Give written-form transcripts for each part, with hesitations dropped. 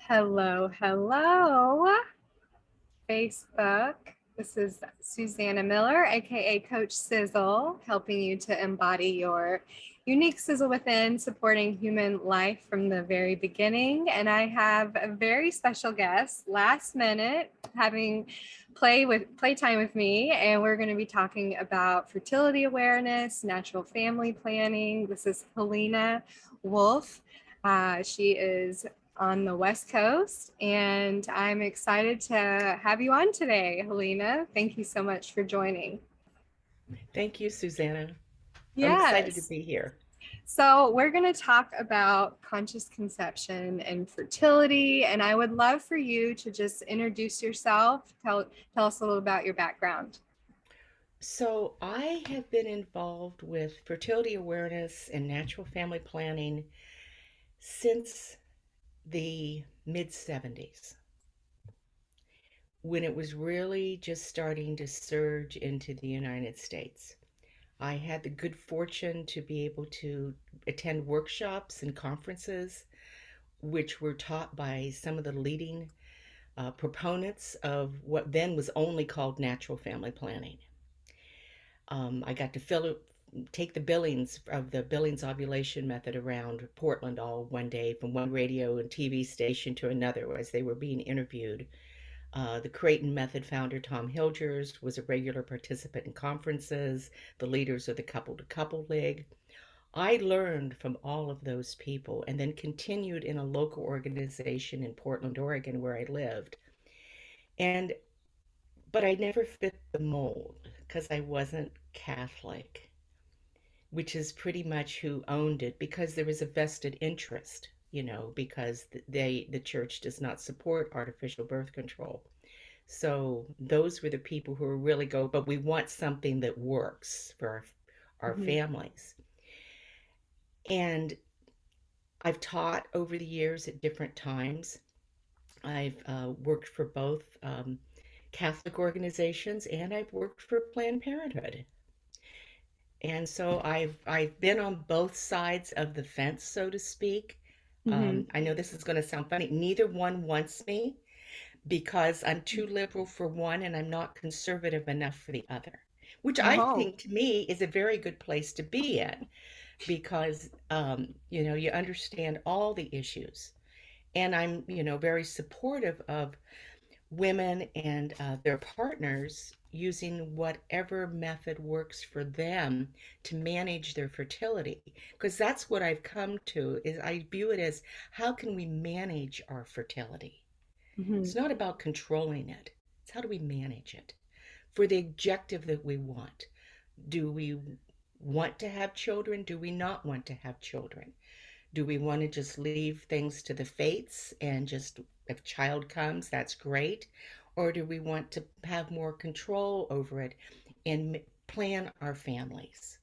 Hello, hello, Facebook. This is Susanna Miller, aka Coach Sizzle, helping you to embody your unique sizzle within, supporting human life from the very beginning. And I have a very special guest, last minute, having playtime with me, and we're going to be talking about fertility awareness, natural family planning. This is Helena Wolfe. She is on the West Coast, and I'm excited to have you on today, Helena. Thank you so much for joining. Thank you, Susanna. I'm excited to Yes. be here. So, we're going to talk about conscious conception and fertility, and I would love for you to just introduce yourself, tell us a little about your background. So, I have been involved with fertility awareness and natural family planning since the mid 70s, when it was really just starting to surge into the United States. I had the good fortune to be able to attend workshops and conferences, which were taught by some of the leading proponents of what then was only called natural family planning. I got to take the Billings ovulation method around Portland all one day from one radio and TV station to another as they were being interviewed. The Creighton method founder Tom Hilgers was a regular participant in conferences, the leaders of the Couple to Couple League. I learned from all of those people and then continued in a local organization in Portland, Oregon, where I lived. And but I never fit the mold because I wasn't Catholic, which is pretty much who owned it because there was a vested interest, because the church does not support artificial birth control. So those were the people who were really but we want something that works for our Mhm. families. And I've taught over the years at different times. I've worked for both Catholic organizations and I've worked for Planned Parenthood. And so I've been on both sides of the fence, so to speak. Mhm. I know this is going to sound funny. Neither one wants me because I'm too liberal for one and I'm not conservative enough for the other, which I Oh, think to me is a very good place to be in because you understand all the issues. And I'm, very supportive of women and their partners using whatever method works for them to manage their fertility, because that's what I've come to is I view it as how can we manage our fertility. mhm. It's not about controlling it, it's how do we manage it for the objective that we want. Do we want to have children? Do we not want to have children? Do we want to just leave things to the fates and just if a child comes, that's great? Or do we want to have more control over it and plan our families?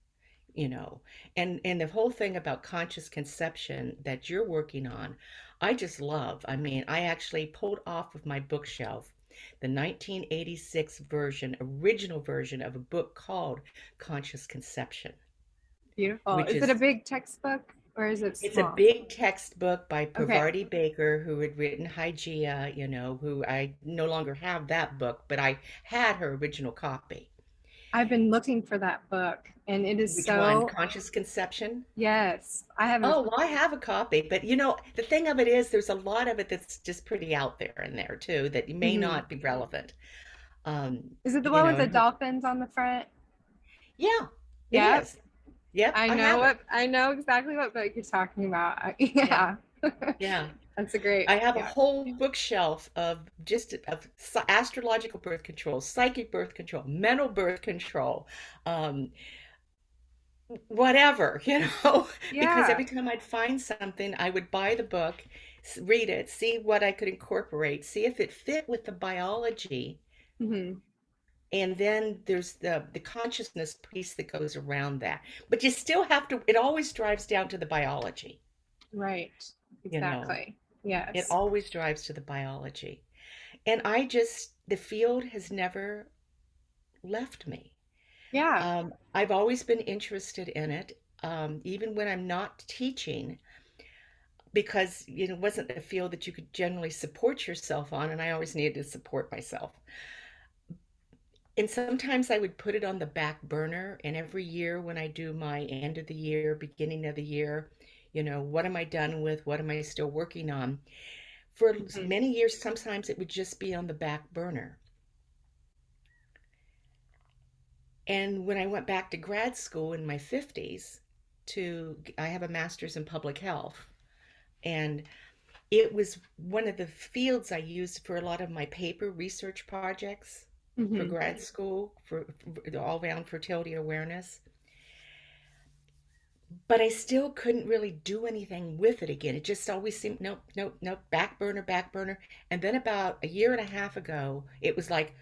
You know, and the whole thing about conscious conception that you're working on, I just love. I mean, I actually pulled off of my bookshelf the 1986 original version of a book called Conscious Conception, Beautiful. which Is it a is big textbook or is it it's a small? big textbook by Okay. Parvati Baker, who had written Hygeia, who I no longer have that book, but I had her original copy. I've been looking for that book, and it is Which one? so, Conscious Conception? yes, I haven't. Oh, well, I have a copy, but the thing of it is, there's a lot of it that's just pretty out there in there too that may Mhm. not be relevant. Is it the one with the And dolphins on the front? yeah, it Yep. is. Yep, I I know have it. what I know exactly what book you're talking about. Yeah, Yeah. yeah. That's a great, I have a yeah. whole bookshelf of astrological birth control, psychic birth control, mental birth control, um, whatever, because Yeah. every time I'd find something, I would buy the book, read it, see what I could incorporate, see if it fit with the biology. Hmm. And then there's the consciousness piece that goes around that. But you still have to, it always drives down to the biology, Right. you know. Exactly. It Yes. always drives to the biology. And the field has never left me. Yeah. I've always been interested in it. Even when I'm not teaching, because it wasn't a field that you could generally support yourself on, and I always needed to support myself. And sometimes I would put it on the back burner, and every year when I do my end of the year, beginning of the year, what am I done with? What am I still working on? For Mhm. many years, sometimes it would just be on the back burner. And when I went back to grad school in my 50s, I have a master's in public health, and it was one of the fields I used for a lot of my paper research projects for Mhm. grad school, for all around fertility awareness. But I still couldn't really do anything with it again. It just always seemed, nope, nope, nope, back burner, back burner. And then about a year and a half ago, it was like,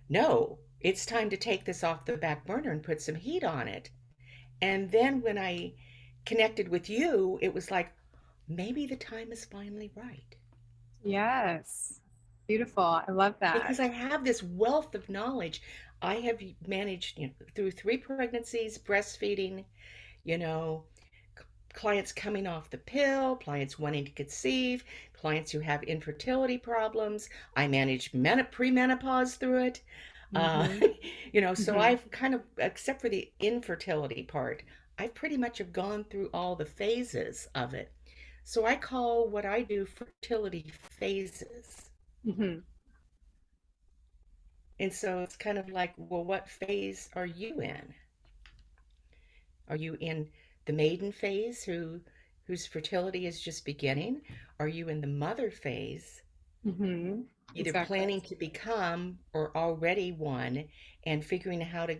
no, it's time to take this off the back burner and put some heat on it. And then when I connected with you, it was like, maybe the time is finally right. Yes. Beautiful. I love that. Because I have this wealth of knowledge. I have managed, through 3 pregnancies, breastfeeding, you know, clients coming off the pill, clients wanting to conceive, clients who have infertility problems. I manage premenopause through it. Uh, Mhm. so Mhm. I've kind of, except for the infertility part, I pretty much have gone through all the phases of it. So I call what I do fertility phases. Mhm. And so it's kind of like, well, what phase are you in? Are you in the maiden phase whose fertility is just beginning? Are you in the mother phase, Mhm. either Exactly. planning to become or already one and figuring out how to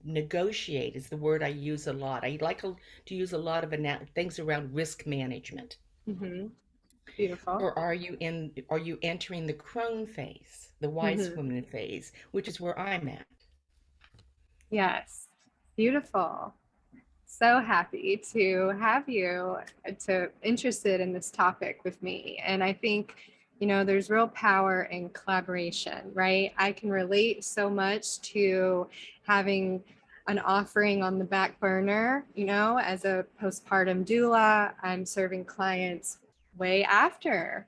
negotiate is the word I use a lot. I like to use a lot of things around risk management. Mhm. Beautiful. Or are you entering the crone phase, the wise Mhm. woman phase, which is where I'm at? Yes. Beautiful. So happy to have you to interested in this topic with me. And I think, there's real power in collaboration, right? I can relate so much to having an offering on the back burner, as a postpartum doula. I'm serving clients way after,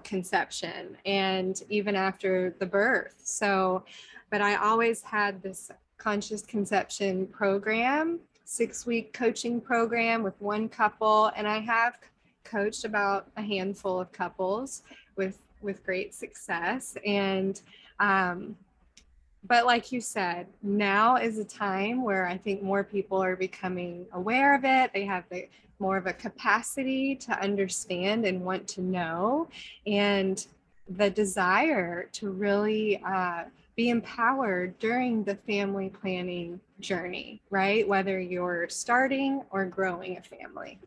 conception and even after the birth. So, but I always had this conscious conception program, 6-week coaching program with one couple, and I have coached about a handful of couples with great success. And but like you said, now is a time where I think more people are becoming aware of it. They have more of a capacity to understand and want to know, and the desire to really be empowered during the family planning journey, right? Whether you're starting or growing a family.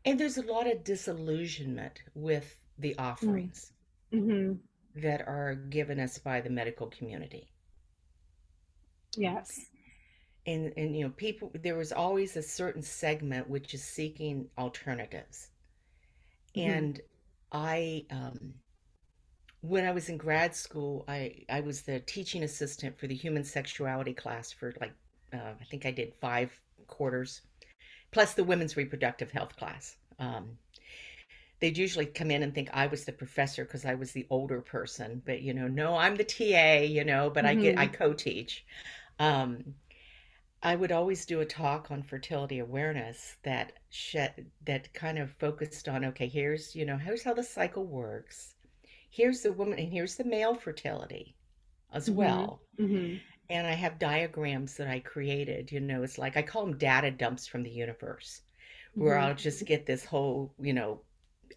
And there's a lot of disillusionment with the offerings Mm-hmm. that are given us by the medical community. Yes. And people, there was always a certain segment which is seeking alternatives. Mm-hmm. And I when I was in grad school, I was the teaching assistant for the human sexuality class for like I think I did 5 quarters, plus the women's reproductive health class. They'd usually come in and think I was the professor because I was the older person, but no, I'm the TA, but I Mm-hmm. co-teach. Um, I would always do a talk on fertility awareness that kind of focused on, okay, here's how the cycle works. Here's the woman and here's the male fertility as Mm-hmm. well. Mm-hmm. And I have diagrams that I created, it's like I call them data dumps from the universe, where Mm-hmm. I'll just get this whole,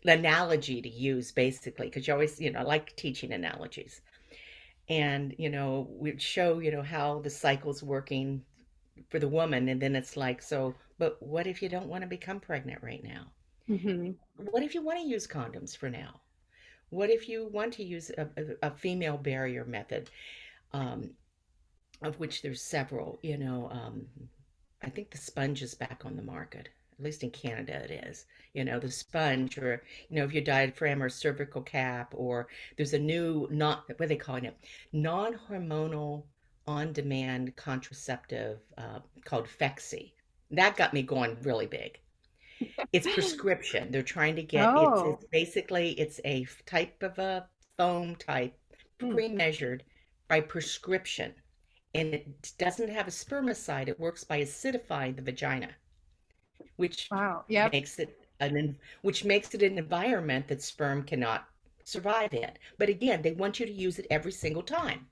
analogy to use basically, because you always, I like teaching analogies. And, we'd show, how the cycle's working for the woman. And then it's like, so, but what if you don't want to become pregnant right now? Mm-hmm. What if you want to use condoms for now? What if you want to use a female barrier method, um, of which there's several? I think the sponge is back on the market. At least in Canada it is. The sponge, or if your diaphragm or cervical cap, or there's a new, not what are they calling it, non-hormonal on-demand contraceptive called Phexi. That got me going really big. It's prescription. They're trying to get Oh, it's basically it's a type of a foam type, hmm. pre-measured by prescription. And it doesn't have a spermicide. It works by acidifying the vagina, which Wow. Yep. makes it which makes it an environment that sperm cannot survive in. But again, they want you to use it every single time.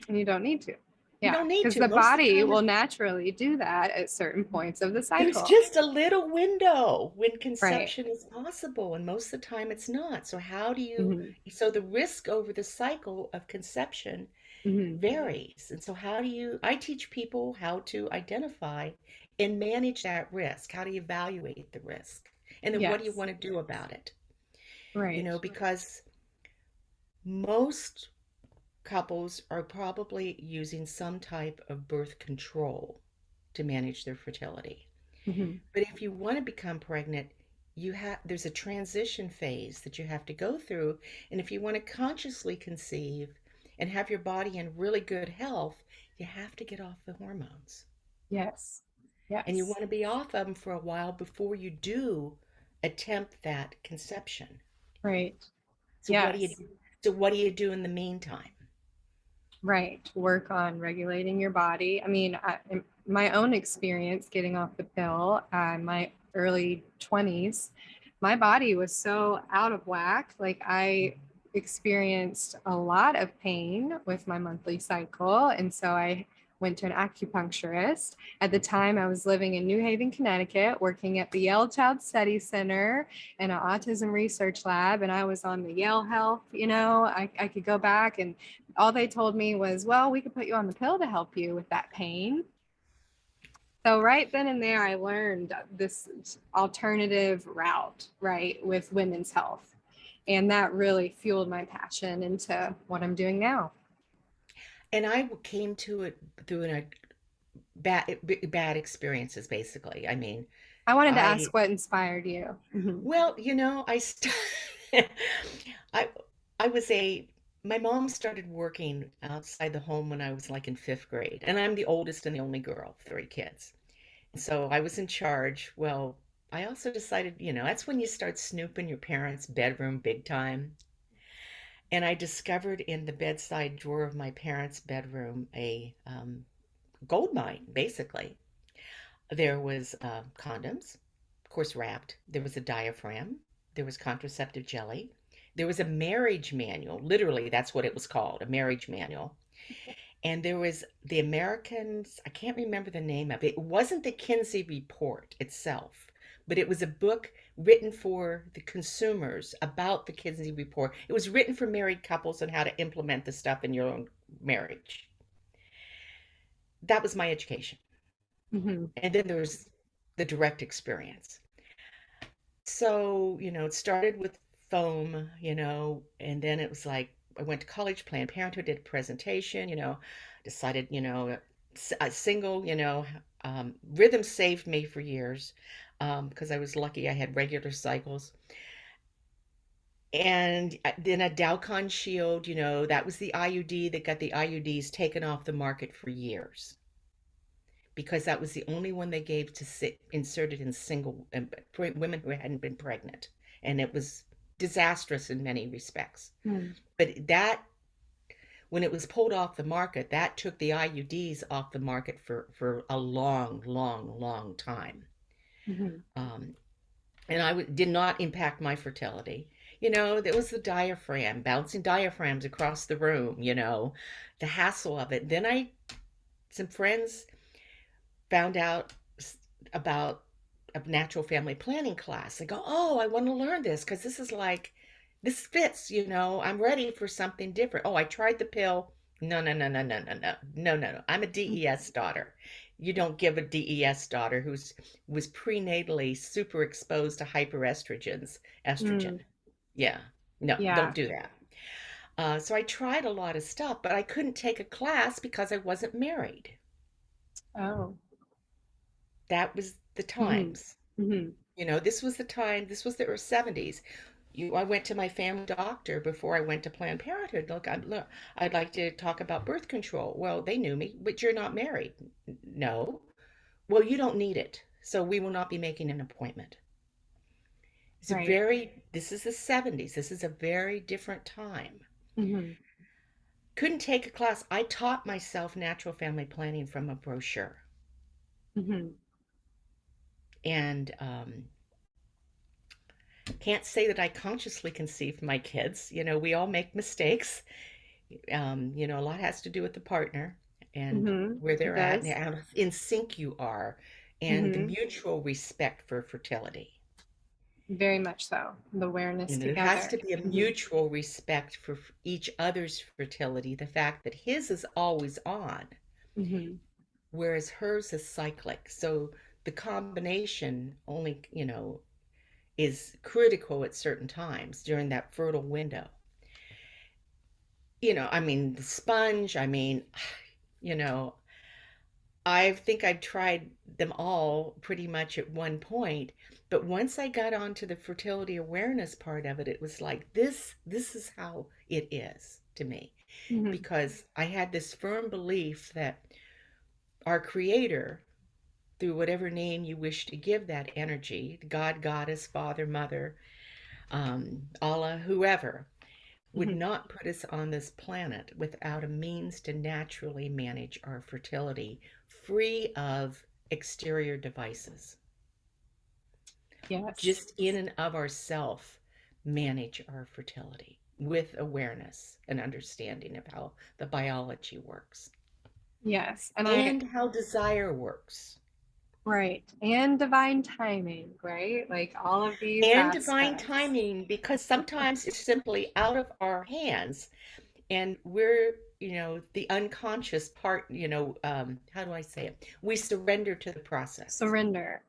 And you don't need to. You Yeah, don't need because to. the Most of the body time, will naturally do that at certain points of the there's cycle. just a little window when Right. conception is possible, and most of the time it's not. So how do you, hmm so the risk over the cycle of conception hmm varies. And so how do you, I teach people how to identify and manage that risk. How do you evaluate the risk? And then what do you Yes. want to do about it? Right. Because most couples are probably using some type of birth control to manage their fertility. hmm But if you want to become pregnant, there's a transition phase that you have to go through. And if you want to consciously conceive and have your body in really good health, you have to get off the hormones. Yes. And you Yes. want to be off of them for a while before you do attempt that conception. Right. So what do you Yes. do? So what do you do in the meantime? Right. Work on regulating your body. I mean, in my own experience getting off the pill, my early 20s, my body was so out of whack. Like I experienced a lot of pain with my monthly cycle. And so I went to an acupuncturist. At the time, I was living in New Haven, Connecticut, working at the Yale Child Study Center and an autism research lab. And I was on the Yale Health, I could go back and all they told me was, well, we could put you on the pill to help you with that pain. So right then and there, I learned this alternative route, right, with women's health. And that really fueled my passion into what I'm doing now. And I came to it through bad experiences, basically. I mean, I wanted to I ask what inspired you. well, I I was a my mom started working outside the home when I was like in fifth grade, and I'm the oldest and the only girl, three kids. So I was in charge. Well, I also decided, that's when you start snooping your parents' bedroom big time. And I discovered in the bedside drawer of my parents' bedroom a gold mine, basically. There was condoms, of course, wrapped. There was a diaphragm. There was contraceptive jelly. There was a marriage manual. Literally, that's what it was called, a marriage manual. And there was the Americans, I can't remember the name of it. It wasn't the Kinsey Report itself, but it was a book written for the consumers about the Kinsey Report. It was written for married couples on how to implement the stuff in your own marriage. That was my education. Mhm. And then there's the direct experience. So, it started with foam, and then it was like I went to college, Planned Parenthood, did a presentation, decided, a single, rhythm saved me for years because I was lucky I had regular cycles. And then a Dalcon Shield, that was the IUD that got the IUDs taken off the market for years because that was the only one they gave to sit inserted in single women who hadn't been pregnant, and it was disastrous in many respects. Mm. But that when it was pulled off the market, that took the IUDs off the market for a long, long, long time. Mhm. Um, and did not impact my fertility. There was the diaphragm, bouncing diaphragms across the room, the hassle of it. Then some friends found out about a natural family planning class. They go, oh, I want to learn this because this fits, I'm ready for something different. Oh, I tried the pill. No, no, no, no, no, no, no, no, no, no. I'm a DES daughter. You don't give a DES daughter was prenatally super exposed to hyperestrogens, estrogen. Mm. Yeah, no, Yeah. don't do that. So I tried a lot of stuff, but I couldn't take a class because I wasn't married. Oh. That was the hmm times. hmm This was the time, this was the early 70s. I went to my family doctor before I went to Planned Parenthood. Look, I'd like to talk about birth control. Well, they knew me, but you're not married. No. Well, you don't need it, so we will not be making an appointment. Right. This is the 70s. This is a very different time. Hmm. Couldn't take a class. I taught myself natural family planning from a brochure. Hmm. And can't say that I consciously conceived my kids. We all make mistakes. A lot has to do with the partner and Hmm. where It they're at and does. how in sync you are, and the Hmm. mutual respect for fertility. Very much so. The awareness There has together. to be a Hmm. mutual respect for each other's fertility. The fact that his is always on, Hmm. whereas hers is cyclic. So the combination only, is critical at certain times during that fertile window. I mean, the sponge, I mean, you know, I think I tried them all pretty much at one point, but once I got onto the fertility awareness part of it, it was like this is how it is to me, Hmm. because I had this firm belief that our creator, through whatever name you wish to give that energy, God, goddess, father, mother, Allah, whoever, would Hmm. not put us on this planet without a means to naturally manage our fertility, free of exterior devices. Yes. Just in and of ourself, manage our fertility with awareness and understanding of how the biology works Yes. And I, and how desire works. right. And divine timing, right? Like all of these And divine aspects. timing, because sometimes it's simply out of our hands, and we're, the unconscious part, how do I say it, we surrender to the process. Surrender.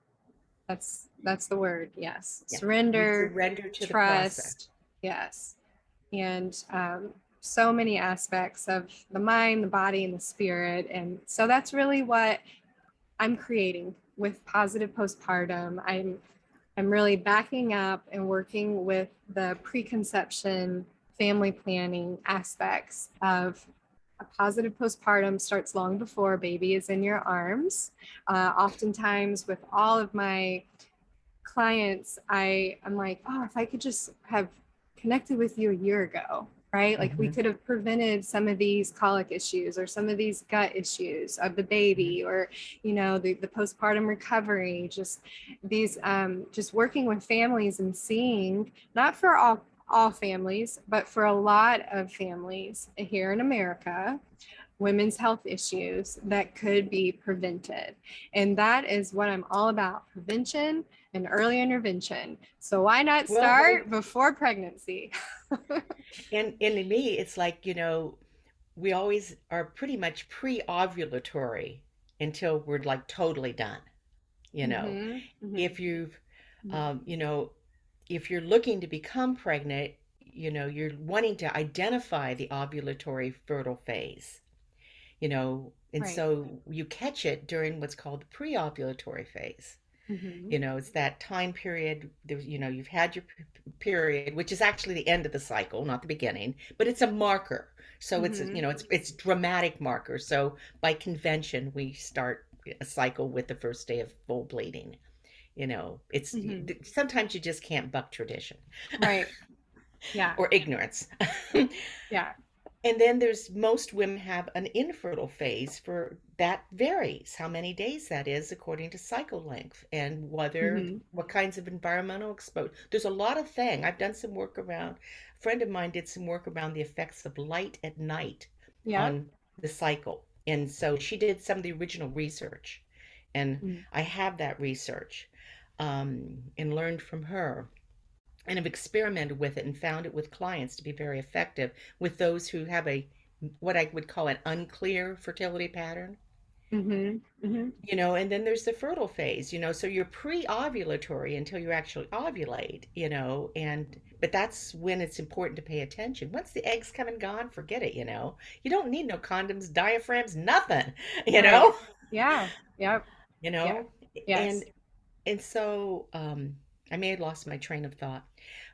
That's the word. Yes. Yeah, we Surrender, surrender to the process. trust. Yes. And so many aspects of the mind, the body, and the spirit. And so that's really what I'm creating with positive postpartum. I'm really backing up and working with the preconception family planning aspects of a positive postpartum starts long before baby is in your arms. Oftentimes with all of my clients, I'm like, oh, if I could just have connected with you a year ago, right? Like we Hmm. could have prevented some of these colic issues or some of these gut issues of the baby, or, the postpartum recovery, just these, just working with families and seeing, not for all families, but for a lot of families here in America, women's health issues that could be prevented. And that is what I'm all about, prevention and early intervention. So why not Well, start before pregnancy? and to me, it's like, we always are pretty much pre-ovulatory until we're like totally done. You know, Mm-hmm, mm-hmm, if you've, you know, if you're looking to become pregnant, you're wanting to identify the ovulatory fertile phase, and right. so you catch it during what's called the pre-ovulatory phase. Mm-hmm, It's that time period, you've had your period, which is actually the end of the cycle, not the beginning, but it's a marker. So it's, mm-hmm, it's dramatic marker. So by convention, we start a cycle with the first day of full bleeding. It's mm-hmm. sometimes you just can't buck tradition Right. Yeah. or ignorance. Yeah. And then there's most women have an infertile phase for that varies how many days that is according to cycle length and Mm-hmm, what kinds of environmental exposure. There's a lot of thing. I've done some work around, a friend of mine did some work around the effects of light at night yep. on the cycle. And so she did some of the original research. And Mm-hmm. I have that research, and learned from her and have experimented with it and found it with clients to be very effective with those who have a what I would call an unclear fertility pattern. Mm-hmm. And then there's the fertile phase, so you're pre-ovulatory until you actually ovulate, and but that's when it's important to pay attention. Once the eggs come and gone, forget it, you don't need no condoms, diaphragms, nothing, you Right. know Yeah. Yep. you Yeah. know and Yes. and so I may have lost my train of thought.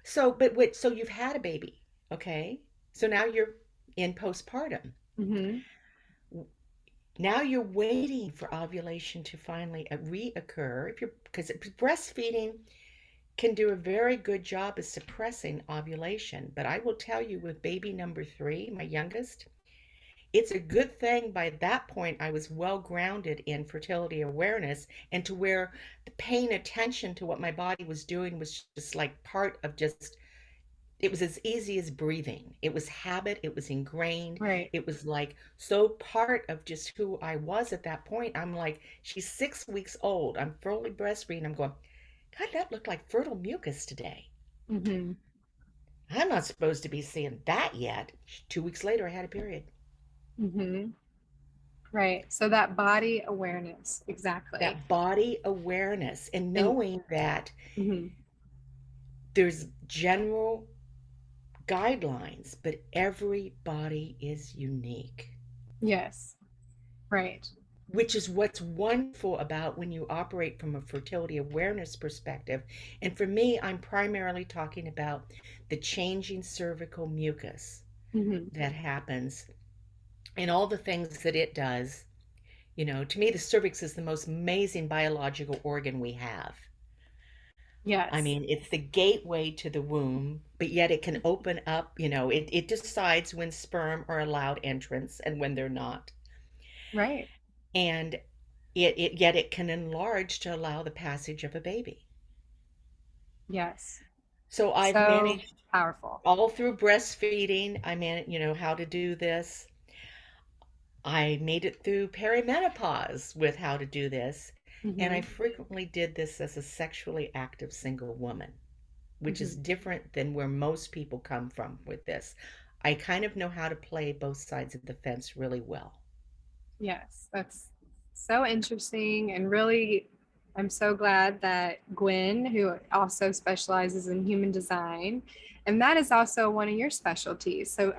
So but wait, so you've had a baby, okay, so now you're in postpartum. Mm-hmm. Now you're waiting for ovulation to finally reoccur, if you're, because breastfeeding, can do a very good job of suppressing ovulation. But I will tell you, with baby number 3, my youngest, it's a good thing by that point I was well grounded in fertility awareness, and to where the paying attention to what my body was doing was just like part of just, it was as easy as breathing. It was habit, it was ingrained. Right. It was like so part of just who I was at that point. I'm like, she's 6 weeks old. I'm fully breastfeeding. I'm going, God, that looked like fertile mucus today. Mm-hmm. I'm not supposed to be seeing that yet. 2 weeks later, I had a period. Mm-hmm. Right. So that body awareness, exactly. That body awareness and And knowing that mhm, there's general guidelines, but every body is unique, yes, right. which is what's wonderful about when you operate from a fertility awareness perspective. And for me, I'm primarily talking about the changing cervical mucus Hmm. that happens and all the things that it does. To me, the cervix is the most amazing biological organ we have. I Yes, mean, it's the gateway to the womb, but yet it can open up, it decides when sperm are allowed entrance and when they're not. right. And yet it can enlarge to allow the passage of a baby. Yes. So I've So managed powerful. all through breastfeeding, I managed, how to do this. I made it through perimenopause with how to do this. And I Hmm. frequently did this as a sexually active single woman, which is Hmm. different than where most people come from with this. I kind of know how to play both sides of the fence really well. Yes, that's so interesting. And really, I'm so glad that Gwen, who also specializes in human design, and that is also one of your specialties. So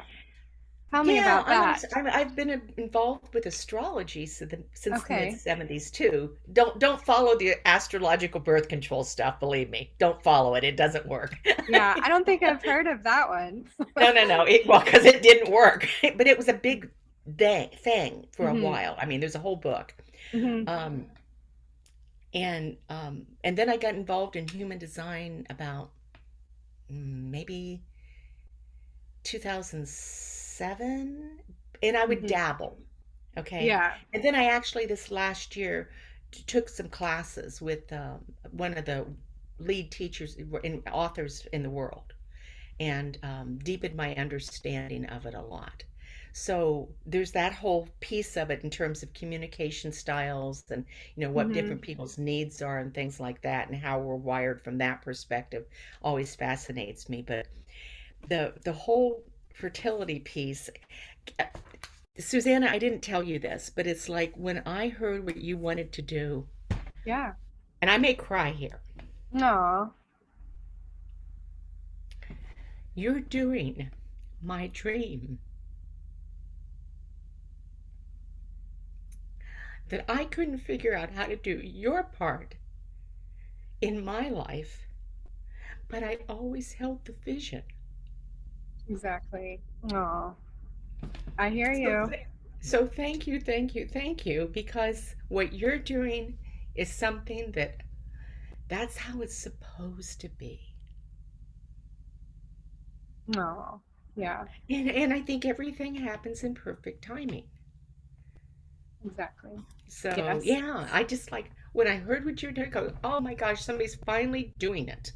tell me Yeah, about that. I've been involved with astrology since the mid Okay. 70s too. Don't follow the astrological birth control stuff, believe me. Don't follow it. It doesn't work. Yeah, I don't think I've heard of that one. No, no, no. Well, because it didn't work, but it was a big thing for a Hmm. while. I mean, there's a whole book. Hmm. Um, and then I got involved in human design about maybe 2007, and I would Hmm. dabble. Okay. Yeah. And then I actually, this last year, took some classes with one of the lead teachers and authors in the world, and deepened my understanding of it a lot. So there's that whole piece of it in terms of communication styles and what Hmm. different people's needs are and things like that, and how we're wired from that perspective always fascinates me. But the whole fertility piece, Susanna, I didn't tell you this, but it's like when I heard what you wanted to do, Yeah. and I may cry here, No. you're doing my dream that I couldn't figure out how to do your part in my life, but I always held the vision. Exactly. Oh, I hear So, you. so thank you, thank you, thank you, because what you're doing is something that's how it's supposed to be. No. Yeah, And I think everything happens in perfect timing. exactly. So Yes. yeah, I just like when I heard what you're doing, go, oh my gosh, somebody's finally doing it.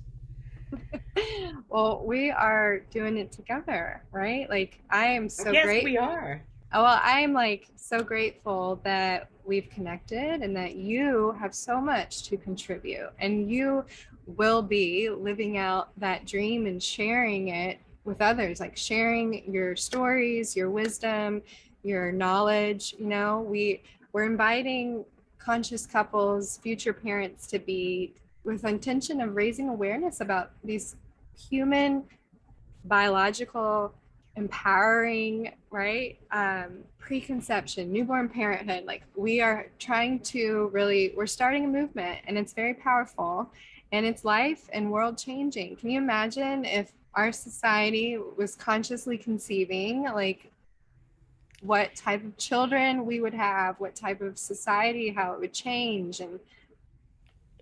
Well, we are doing it together, right? Like, I am so Yes, great. we are. Oh, well, I am like so grateful that we've connected and that you have so much to contribute and you will be living out that dream and sharing it with others, like sharing your stories, your wisdom, your knowledge. We're inviting conscious couples, future parents to be with intention of raising awareness about these human biological empowering, right? Preconception, newborn parenthood. Like we are trying to really, we're starting a movement and it's very powerful and it's life and world changing. Can you imagine if our society was consciously conceiving, like what type of children we would have, what type of society, how it would change? And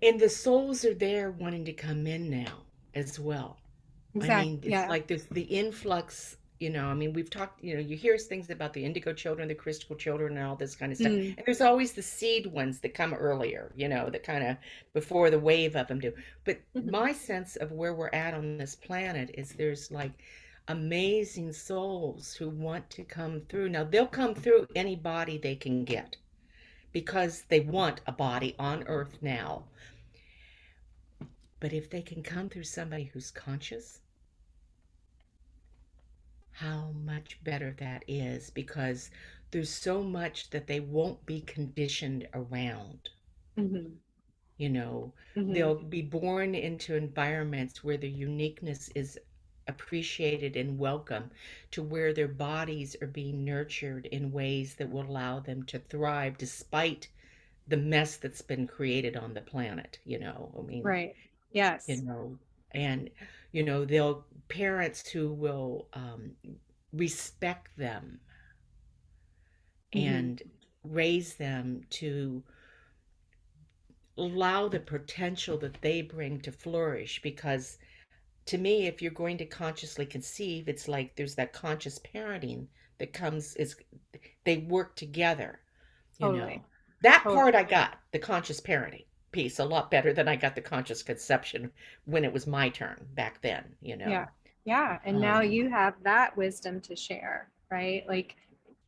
And the souls are there wanting to come in now as well. I Exactly. mean, it's Yeah. like there's the influx, I mean, we've talked, you hear things about the indigo children, the crystal children, and all this kind of stuff. Mm, And there's always the seed ones that come earlier, that kind of before the wave of them do. But mhm. my sense of where we're at on this planet is there's like amazing souls who want to come through. Now, they'll come through any body they can get because they want a body on earth now. But if they can come through somebody who's conscious, how much better that is, because there's so much that they won't be conditioned around. Mhm. You know, Mhm. they'll be born into environments where their uniqueness is appreciated and welcome, to where their bodies are being nurtured in ways that will allow them to thrive despite the mess that's been created on the planet. I mean, Right. you Yes. know, and they'll parents who will respect them Mhm. and raise them to allow the potential that they bring to flourish. Because to me, if you're going to consciously conceive, it's like there's that conscious parenting that comes, is they work together, you Totally. know. That part Totally. I got, the conscious parenting piece, a lot better than I got the conscious conception when it was my turn back then. Yeah. Yeah. And now Um, you have that wisdom to share, right? Like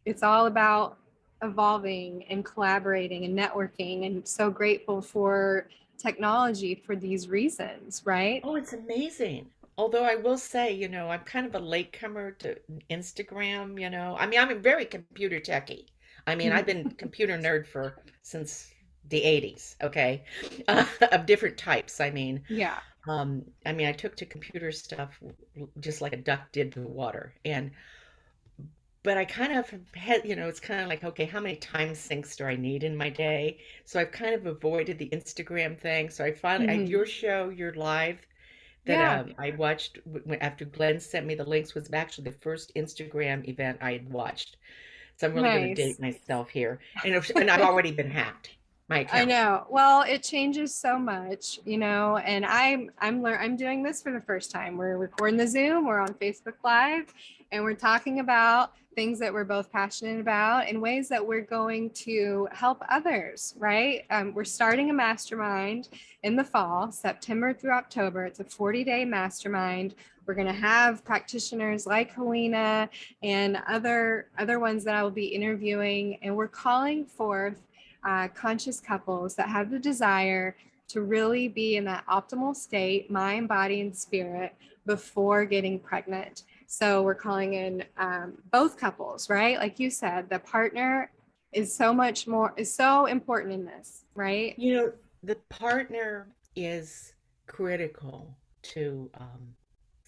it's all about evolving and collaborating and networking, and so grateful for technology for these reasons, right? Oh, it's amazing. Although I will say, I'm kind of a latecomer to Instagram. I mean, I'm a very computer techie. I mean, I've been computer nerd for since the 80s, okay? Of different types. Yeah. I mean, I took to computer stuff just like a duck did to water. But I kind of had, it's kind of like, okay, how many time sinks do I need in my day? So I've kind of avoided the Instagram thing. So I finally, Mhm. your show, your live that Yeah. I watched after Glenn sent me the links was actually the first Instagram event I had watched. So I'm really going to date Nice. myself here, and I've already been hacked, my I account. know. Well, it changes so much, and I'm doing this for the first time. We're recording the Zoom, we're on Facebook Live, and we're talking about things that we're both passionate about in ways that we're going to help others, right? We're starting a mastermind in the fall, September through October. It's a 40-day mastermind. We're going to have practitioners like Helena and other ones that I will be interviewing, and we're calling forth conscious couples that have the desire to really be in that optimal state, mind, body, and spirit before getting pregnant. So we're calling in both couples, right? Like you said, the partner is so important in this, right? The partner is critical to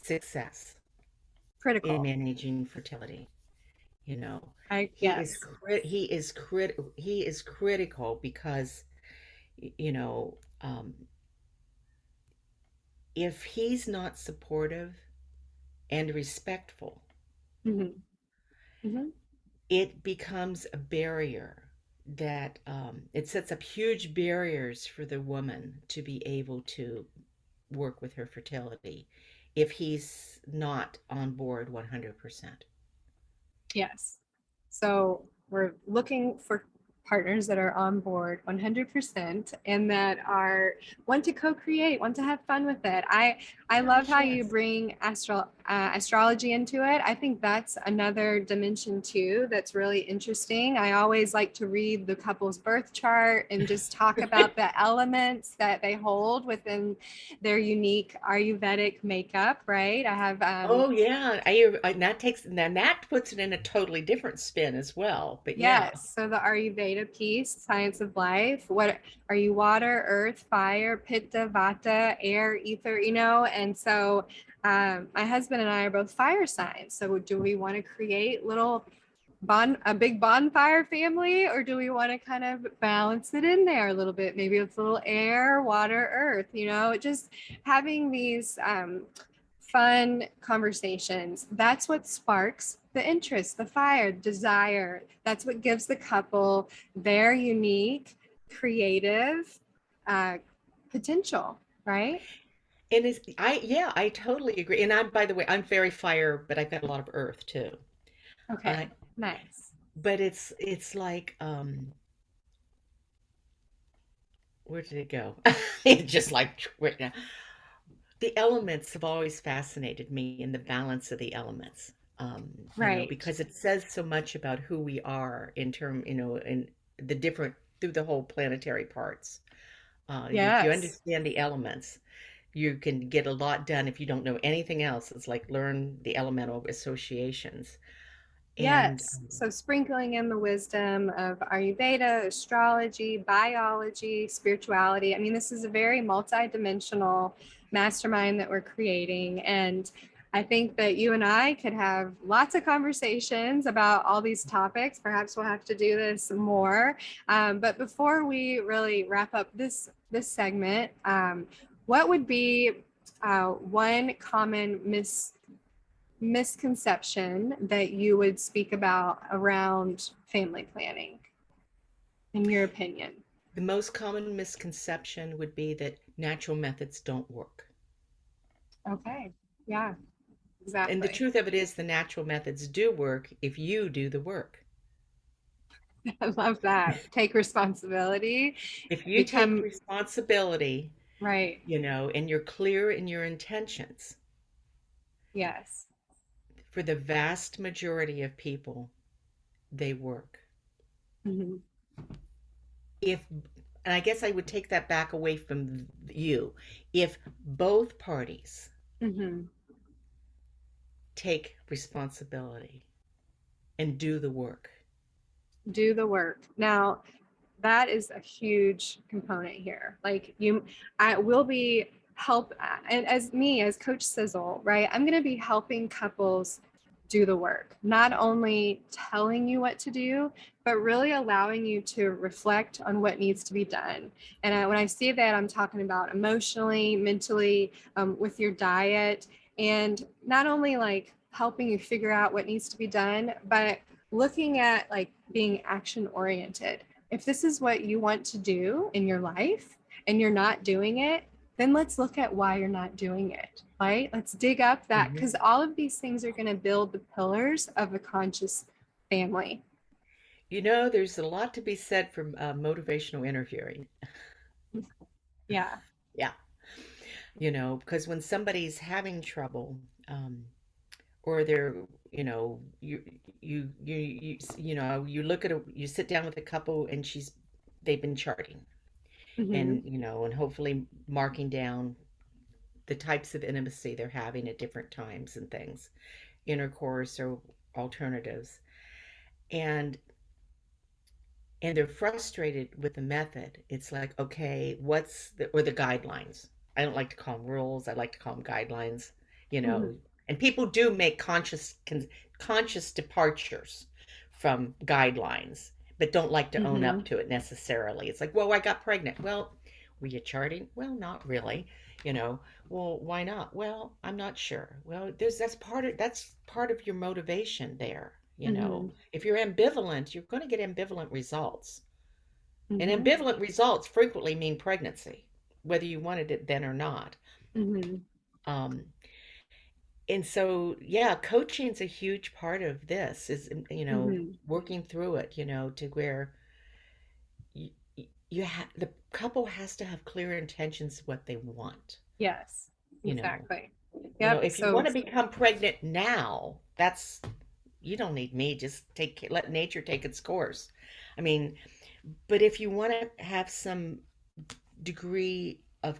success in Critical. managing fertility. You know, I he is yes. he is critical because you know if he's not supportive and respectful, Mm-hmm. Mm-hmm. it becomes a barrier that it sets up huge barriers for the woman to be able to work with her fertility if he's not on board 100%. Yes. So we're looking for partners that are on board 100% and that are want to co-create, want to have fun with it. I love Gosh, how you yes. bring astrology into it. I think that's another dimension too that's really interesting. I always like to read the couple's birth chart and just talk about the elements that they hold within their unique Ayurvedic makeup, right? I have Oh yeah, that puts it in a totally different spin as well. But yeah. Yes. So the Ayurveda piece, science of life. What are you? Water, earth, fire, pitta, vata, air, ether. And so my husband and I are both fire signs. So do we want to create a big bonfire family, or do we want to kind of balance it in there a little bit? Maybe it's a little air, water, earth. Just having these fun conversations. That's what sparks the interest, the fire, desire. That's what gives the couple their unique, creative, uh, potential, right? And I totally agree. And I'm, by the way, I'm very fire, but I've got a lot of earth too. I, Okay, nice. but it's like, where did it go? It's just like right now. The elements have always fascinated me in the balance of the elements. Right. Because it says so much about who we are in the different through the whole planetary parts. If you Yes. understand the elements, you can get a lot done. If you don't know anything else, it's like learn the elemental associations. And Yes. So sprinkling in the wisdom of Ayurveda, astrology, biology, spirituality. I mean, this is a very multidimensional mastermind that we're creating. And I think that you and I could have lots of conversations about all these topics. Perhaps we'll have to do this more. But before we really wrap up this segment, what would be one common misconception that you would speak about around family planning, in your opinion? the most common misconception would be that natural methods don't work. Okay. Yeah, And the exactly. truth of it is, the natural methods do work if you do the work. I love that. Take responsibility, If you take become responsibility, right. and you're clear in your intentions, Yes. for the vast majority of people, they work. Hmm. If, and I guess I would take that back away from you. If both parties Hmm. take responsibility and do the work. Do the work. Now, that is a huge component here. Like I will be help, and as me as Coach Sizzle, right, I'm going to be helping couples do the work, not only telling you what to do, but really allowing you to reflect on what needs to be done. And when I say that, I'm talking about emotionally, mentally, with your diet, and not only like helping you figure out what needs to be done, but looking at like being action oriented. If this is what you want to do in your life and you're not doing it, then let's look at why you're not doing it, right? Let's dig up that, Mhm. because all of these things are going to build the pillars of a conscious family. There's a lot to be said for motivational interviewing. Yeah. Yeah. Because when somebody's having trouble, or they're, you look at you sit down with a couple and they've been charting Hmm. and hopefully marking down the types of intimacy they're having at different times and things, intercourse or alternatives. And and they're frustrated with the method. It's like, okay, or the guidelines. I don't like to call them rules. I like to call them guidelines, you know. Hmm. And people do make conscious departures from guidelines, but don't like to own Hmm. up to it necessarily. It's like, well, I got pregnant. Well, were you charting? Well, not really. You know, well, why not? Well, I'm not sure. Well, that's part of your motivation there. Hmm. If you're ambivalent, you're going to get ambivalent results. And Hmm. ambivalent results frequently mean pregnancy, whether you wanted it then or not. Hmm. Um, and so, yeah, coaching's a huge part of this is, Hmm. working through it, to where you, the couple has to have clear intentions of what they want. Yes, You know, exactly. Yep. if you So want to become pregnant now, you don't need me. Just let nature take its course. I mean, but if you want to have some degree of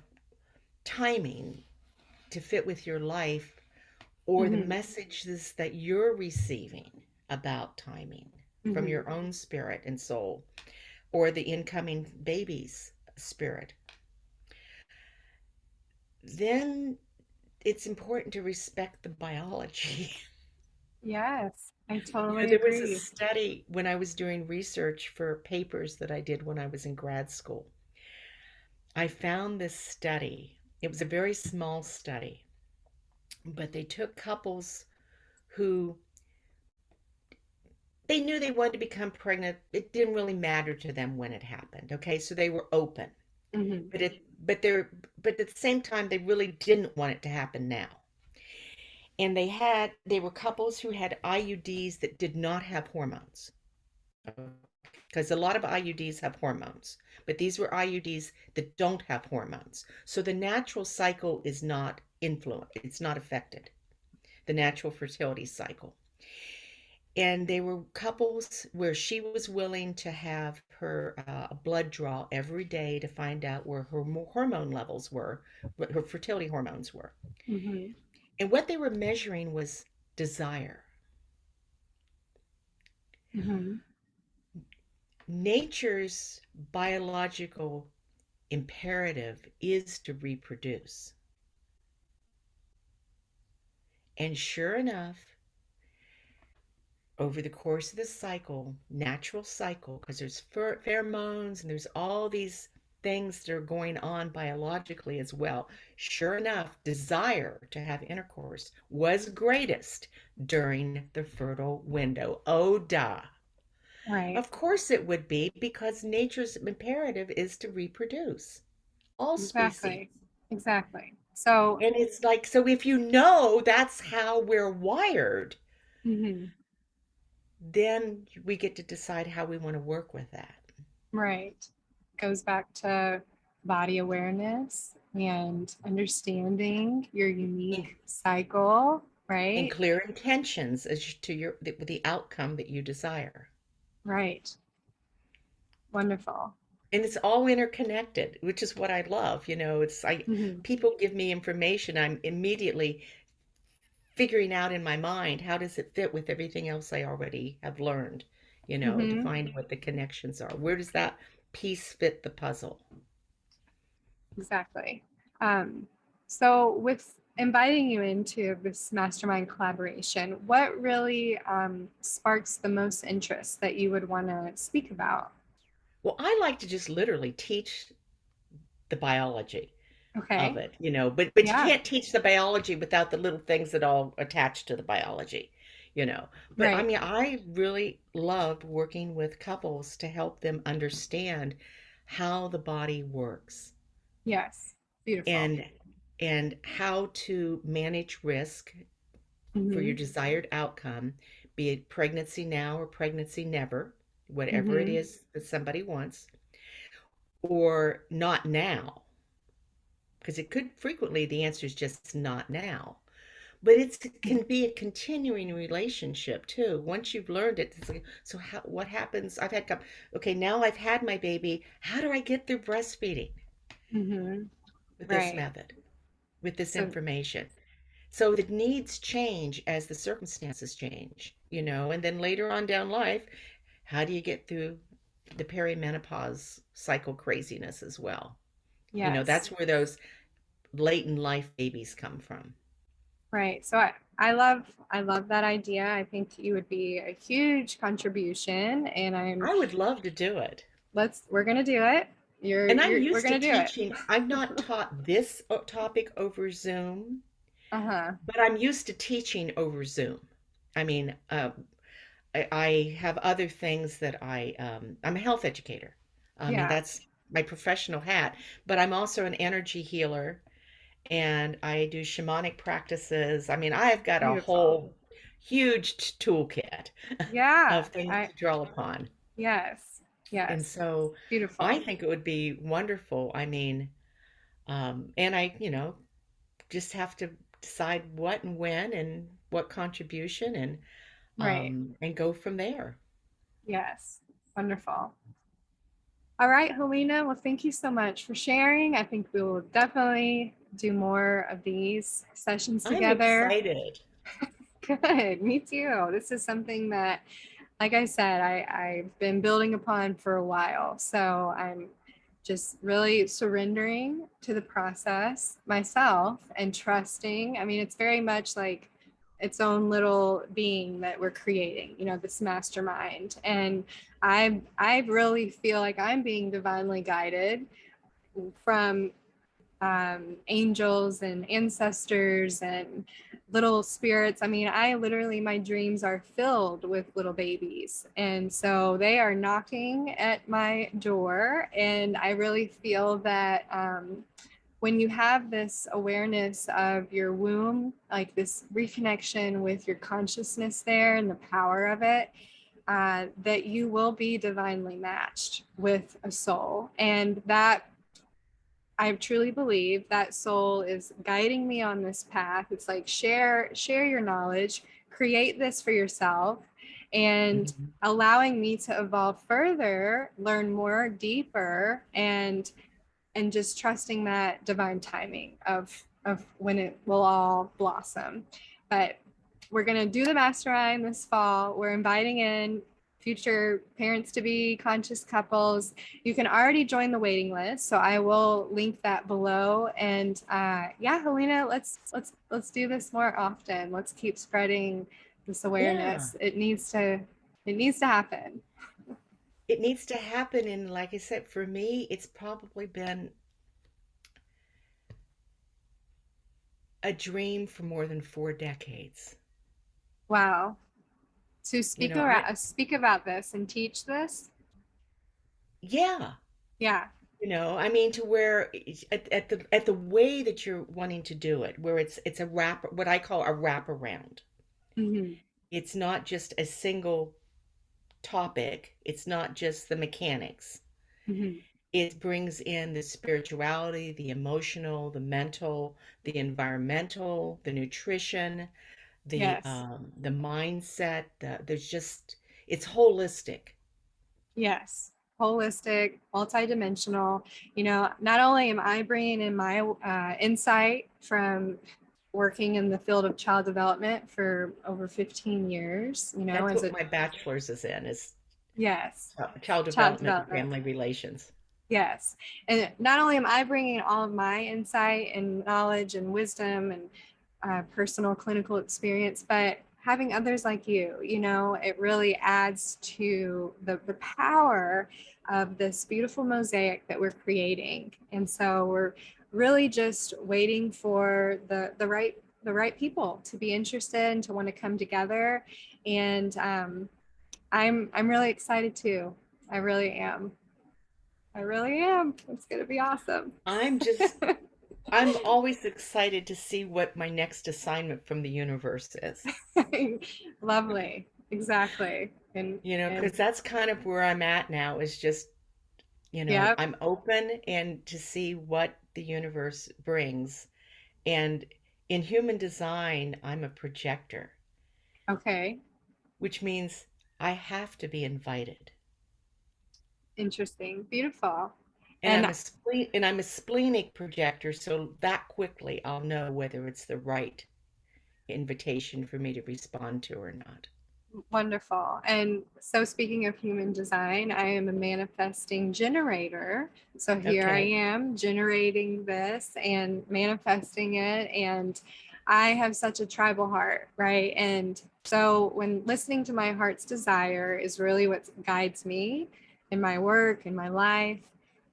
timing to fit with your life, or the hmm. messages that you're receiving about timing from Hmm. your own spirit and soul, or the incoming baby's spirit, then it's important to respect the biology. Yes, I totally There was a agree. study when I was doing research for papers that I did when I was in grad school. I found this study. It was a very small study, but they took couples who they knew they wanted to become pregnant. It didn't really matter to them when it happened. Okay, so they were open. Hmm. But but at the same time, they really didn't want it to happen now. And they were couples who had IUDs that did not have hormones. Because a lot of IUDs have hormones, but these were IUDs that don't have hormones. So the natural cycle is not influenced, it's not affected, the natural fertility cycle. And they were couples where she was willing to have her blood draw every day to find out where her hormone levels were, what her fertility hormones were. Mm-hmm. And what they were measuring was desire. Mm-hmm. Nature's biological imperative is to reproduce. And sure enough, over the course of the cycle, natural cycle, because there's pheromones and there's all these things that are going on biologically as well. Sure enough, desire to have intercourse was greatest during the fertile window. Oh, duh. Right. Of course it would be, because nature's imperative is to reproduce all species. Exactly. Exactly. So, And it's like, so if you know that's how we're wired, mhm, then we get to decide how we want to work with that. right. Goes back to body awareness and understanding your And, unique cycle, and right? clear intentions as to the outcome that you desire. Right. Wonderful. And it's all interconnected, which is what I love. It's Hmm. people give me information, I'm immediately figuring out in my mind how does it fit with everything else I already have learned, to Hmm. find what the connections are. Where does that piece fit the puzzle? Exactly. Um, so, with inviting you into this mastermind collaboration, what really sparks the most interest that you would want to speak about? Well, I like to just literally teach the biology of Okay. it, but you Yeah. can't teach the biology without the little things that all attach to the biology, you know. But I Right. mean, I really loved working with couples to help them understand how the body works Yes. Beautiful. and how to manage risk for your Hmm. desired outcome, be it pregnancy now or pregnancy never, whatever it Hmm. is that somebody wants, or not now, because it could frequently the answer is just not now. But it can be a continuing relationship too. Once you've learned it, it's like, so what happens? Okay, now I've had my baby. How do I get through breastfeeding Hmm. with this Right. method, with this So, information? So the needs change as the circumstances change, and then later on down life, how do you get through the perimenopause cycle craziness as well? yes. That's where those late in life babies come from. Right. So I love that idea. I think you would be a huge contribution and I would love to do it. we're going to do it. And I'm We're used to going to do it. teaching. I've not taught this topic over Zoom, Uh-huh. but I'm used to teaching over Zoom. I mean, I have other things that I'm a health educator. I mean, Yeah. that's my professional hat, but I'm also an energy healer and I do shamanic practices. I mean, I've got a Beautiful. whole huge toolkit Yeah. of things I to draw upon. yes. And Yes. so I Beautiful. think it would be wonderful. I mean, and I, just have to decide what and when and what contribution Right. and go from there. Yes. Wonderful. All right, Helena. Well, thank you so much for sharing. I think we will definitely do more of these sessions I'm together. excited. Good. Me too. This is something that, like I said, I've been building upon for a while. So I'm just really surrendering to the process myself and trusting. I mean, it's very much like its own little being that we're creating, this mastermind. And I really feel like I'm being divinely guided from angels and ancestors and little spirits. I mean, I literally, my dreams are filled with little babies. And so they are knocking at my door. And I really feel that when you have this awareness of your womb, like this reconnection with your consciousness there and the power of it, that you will be divinely matched with a soul. And that, I truly believe that soul is guiding me on this path. It's like share your knowledge, create this for yourself, and Mhm. allowing me to evolve further, learn more, deeper, and just trusting that divine timing of when it will all blossom. But we're going to do the mastermind this fall. We're inviting in future parents to be, conscious couples. You can already join the waiting list, so I will link that below. And yeah, Helena, let's do this more often. Let's keep spreading this Yeah, awareness. It needs to happen. it needs to happen. And like I said, for me, it's probably been a dream for more than 4 decades. Wow. To You know, I, speak about this and teach this. yeah, Yeah. I mean, to where at the way that you're wanting to do it, where it's a wrap, what I call a wraparound. Hmm. It's not just a single topic. It's not just the mechanics. Hmm. It brings in the spirituality, the emotional, the mental, the environmental, the nutrition, Yes. the mindset. There's just it's holistic. Yes. Holistic, multidimensional. Not only am I bringing in my insight from working in the field of child development for over 15 years, That's as what a, my bachelor's is in, is yes, child child development and development. family relations. Yes. And not only am I bringing all of my insight and knowledge and wisdom and personal clinical experience, but having others like you, it really adds to the power of this beautiful mosaic that we're creating. And so we're really just waiting for the right people to be interested and to want to come together. And I'm really excited too. I really am. I really am. It's going to be awesome. I'm just I'm always excited to see what my next assignment from the universe is. Lovely. Exactly. And Because that's kind of where I'm at now, is just, yeah. I'm open and to see what the universe brings. And in human design, I'm a projector, Okay. which means I have to be invited. Interesting. Beautiful. And And I'm a splenic projector, so that quickly I'll know whether it's the right invitation for me to respond to or not. wonderful. And so, speaking of human design, I am a manifesting generator. So, here I Okay. am generating this and manifesting it. And I have such a tribal heart, right? And so, when listening to my heart's desire is really what guides me in my work, in my life.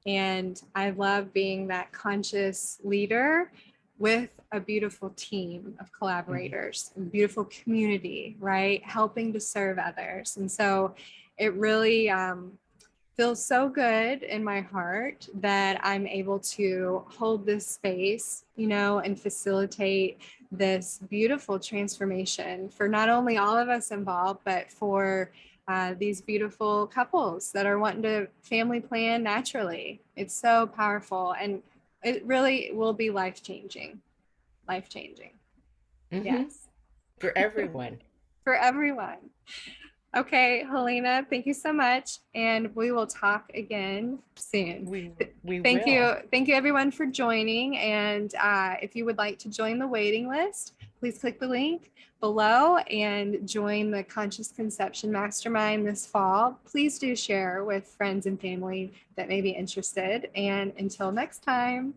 And I love being that conscious leader with a beautiful team of Mhm. collaborators, a beautiful community, right? Helping to serve others. And so it really feels so good in my heart that I'm able to hold this space, and facilitate this beautiful transformation for not only all of us involved, but for these beautiful couples that are wanting to family plan naturally. It's so powerful, and it really will be life changing. Life changing. Mhm. Yes. For everyone. For everyone. Okay, Helena, thank you so much. And we will talk again soon. We Thank will. you. Thank you, everyone, for joining. And if you would like to join the waiting list, please click the link below and join the Conscious Conception Mastermind this fall. Please do share with friends and family that may be interested. And until next time.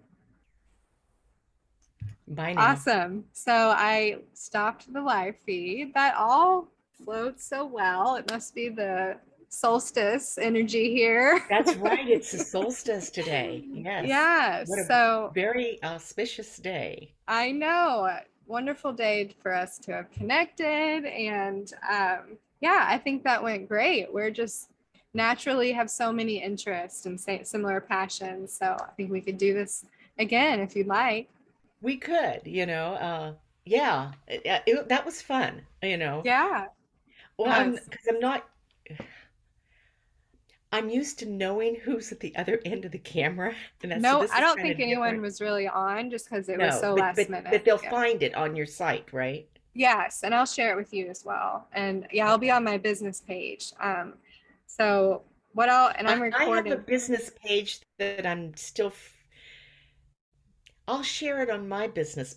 Bye now. Awesome. So I stopped the live feed. That all flowed so well. It must be the solstice energy here. That's right. It's the solstice today. Yes. Yeah, What a so very auspicious day. I know, wonderful day for us to have connected. And yeah, I think that went great. We're just naturally have so many interests and similar passions. So I think we could do this again if you'd like. We could, yeah, that was fun. Yeah, Well, yes. because I'm used to knowing who's at the other end of the camera, so No, this I is don't kind think of anyone different. was really on just because it was No, so but last but minute. but they'll Yeah. find it on your site, right? Yes, and I'll share it with you as well. And yeah, I'll be Okay. on my business page. So what I'll and I'm I have a recording. business page that I'll share it on my business